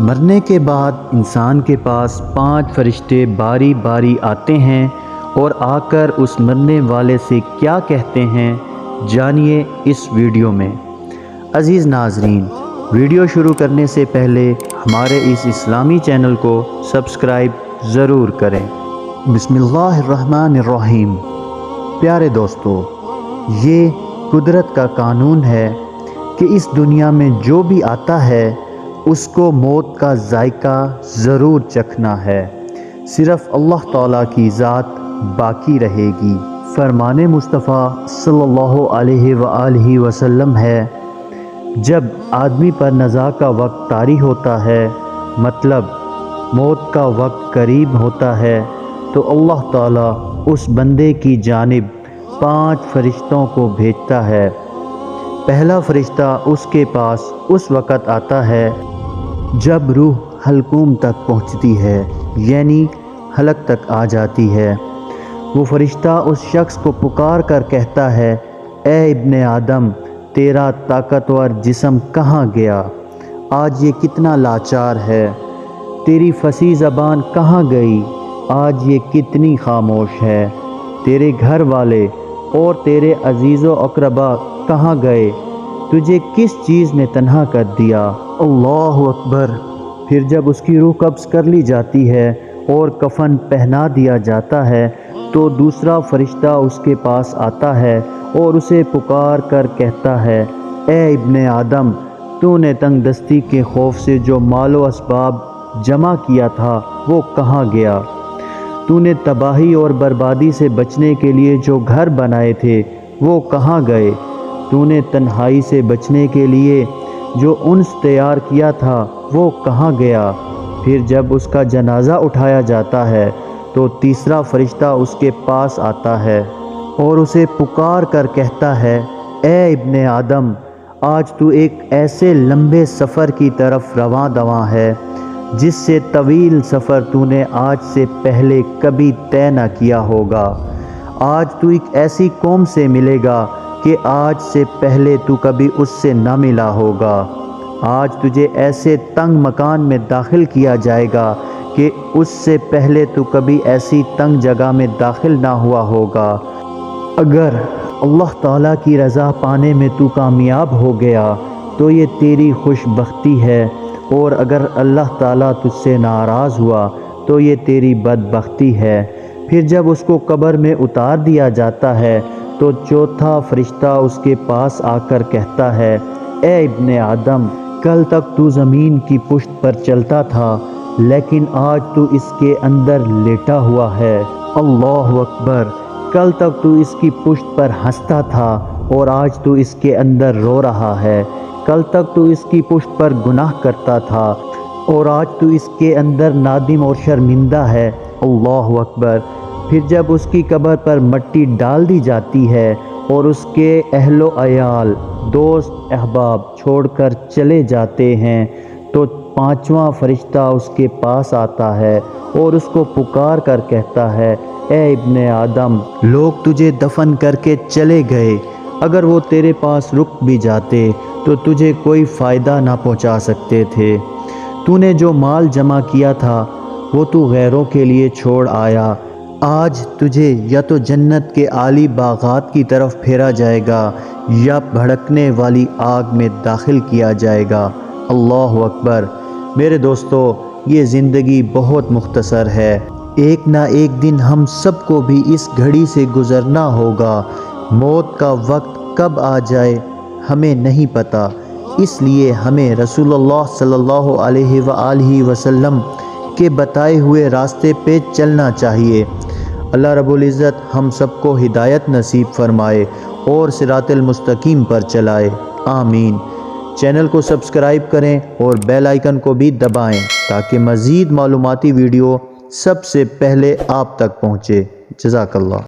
مرنے کے بعد انسان کے پاس 5 فرشتے باری باری آتے ہیں اور آ کر اس مرنے والے سے کیا کہتے ہیں، جانیے اس ویڈیو میں۔ عزیز ناظرین، ویڈیو شروع کرنے سے پہلے ہمارے اس اسلامی چینل کو سبسکرائب ضرور کریں۔ بسم اللہ الرحمن الرحیم۔ پیارے دوستو، یہ قدرت کا قانون ہے کہ اس دنیا میں جو بھی آتا ہے اس کو موت کا ذائقہ ضرور چکھنا ہے، صرف اللہ تعالیٰ کی ذات باقی رہے گی۔ فرمان مصطفیٰ صلی اللہ علیہ وآلہ وسلم ہے، جب آدمی پر نزاع کا وقت طاری ہوتا ہے، مطلب موت کا وقت قریب ہوتا ہے، تو اللہ تعالیٰ اس بندے کی جانب 5 فرشتوں کو بھیجتا ہے۔ پہلا فرشتہ اس کے پاس اس وقت آتا ہے جب روح حلقوم تک پہنچتی ہے، یعنی حلق تک آ جاتی ہے۔ وہ فرشتہ اس شخص کو پکار کر کہتا ہے، اے ابن آدم، تیرا طاقتور جسم کہاں گیا؟ آج یہ کتنا لاچار ہے۔ تیری فصیح زبان کہاں گئی؟ آج یہ کتنی خاموش ہے۔ تیرے گھر والے اور تیرے عزیز و اقربا کہاں گئے؟ تجھے کس چیز نے تنہا کر دیا؟ اللہ اکبر۔ پھر جب اس کی روح قبض کر لی جاتی ہے اور کفن پہنا دیا جاتا ہے تو دوسرا فرشتہ اس کے پاس آتا ہے اور اسے پکار کر کہتا ہے، اے ابن آدم، تو نے تنگ دستی کے خوف سے جو مال و اسباب جمع کیا تھا وہ کہاں گیا؟ تو نے تباہی اور بربادی سے بچنے کے لیے جو گھر بنائے تھے وہ کہاں گئے؟ تو نے تنہائی سے بچنے کے لیے جو انس تیار کیا تھا وہ کہاں گیا؟ پھر جب اس کا جنازہ اٹھایا جاتا ہے تو تیسرا فرشتہ اس کے پاس آتا ہے اور اسے پکار کر کہتا ہے، اے ابن آدم، آج تو ایک ایسے لمبے سفر کی طرف رواں دواں ہے جس سے طویل سفر تو نے آج سے پہلے کبھی طے نہ کیا ہوگا۔ آج تو ایک ایسی قوم سے ملے گا کہ آج سے پہلے تو کبھی اس سے نہ ملا ہوگا۔ آج تجھے ایسے تنگ مکان میں داخل کیا جائے گا کہ اس سے پہلے تو کبھی ایسی تنگ جگہ میں داخل نہ ہوا ہوگا۔ اگر اللہ تعالیٰ کی رضا پانے میں تو کامیاب ہو گیا تو یہ تیری خوش بختی ہے، اور اگر اللہ تعالیٰ تجھ سے ناراض ہوا تو یہ تیری بدبختی ہے۔ پھر جب اس کو قبر میں اتار دیا جاتا ہے تو چوتھا فرشتہ اس کے پاس آ کر کہتا ہے، اے ابن آدم، کل تک تو زمین کی پشت پر چلتا تھا لیکن آج تو اس کے اندر لیٹا ہوا ہے۔ اللہ اکبر۔ کل تک تو اس کی پشت پر ہنستا تھا اور آج تو اس کے اندر رو رہا ہے۔ کل تک تو اس کی پشت پر گناہ کرتا تھا اور آج تو اس کے اندر نادم اور شرمندہ ہے۔ اللہ اکبر۔ پھر جب اس کی قبر پر مٹی ڈال دی جاتی ہے اور اس کے اہل و عیال، دوست احباب چھوڑ کر چلے جاتے ہیں تو پانچواں فرشتہ اس کے پاس آتا ہے اور اس کو پکار کر کہتا ہے، اے ابن آدم، لوگ تجھے دفن کر کے چلے گئے، اگر وہ تیرے پاس رک بھی جاتے تو تجھے کوئی فائدہ نہ پہنچا سکتے تھے۔ تو نے جو مال جمع کیا تھا وہ تو غیروں کے لیے چھوڑ آیا۔ آج تجھے یا تو جنت کے عالی باغات کی طرف پھیرا جائے گا یا بھڑکنے والی آگ میں داخل کیا جائے گا۔ اللہ اکبر۔ میرے دوستو، یہ زندگی بہت مختصر ہے۔ ایک نہ ایک دن ہم سب کو بھی اس گھڑی سے گزرنا ہوگا۔ موت کا وقت کب آ جائے ہمیں نہیں پتہ، اس لیے ہمیں رسول اللہ صلی اللہ علیہ وآلہ وسلم کے بتائے ہوئے راستے پہ چلنا چاہیے۔ اللہ رب العزت ہم سب کو ہدایت نصیب فرمائے اور صراط المستقیم پر چلائے، آمین۔ چینل کو سبسکرائب کریں اور بیل آئیکن کو بھی دبائیں تاکہ مزید معلوماتی ویڈیو سب سے پہلے آپ تک پہنچے۔ جزاک اللہ۔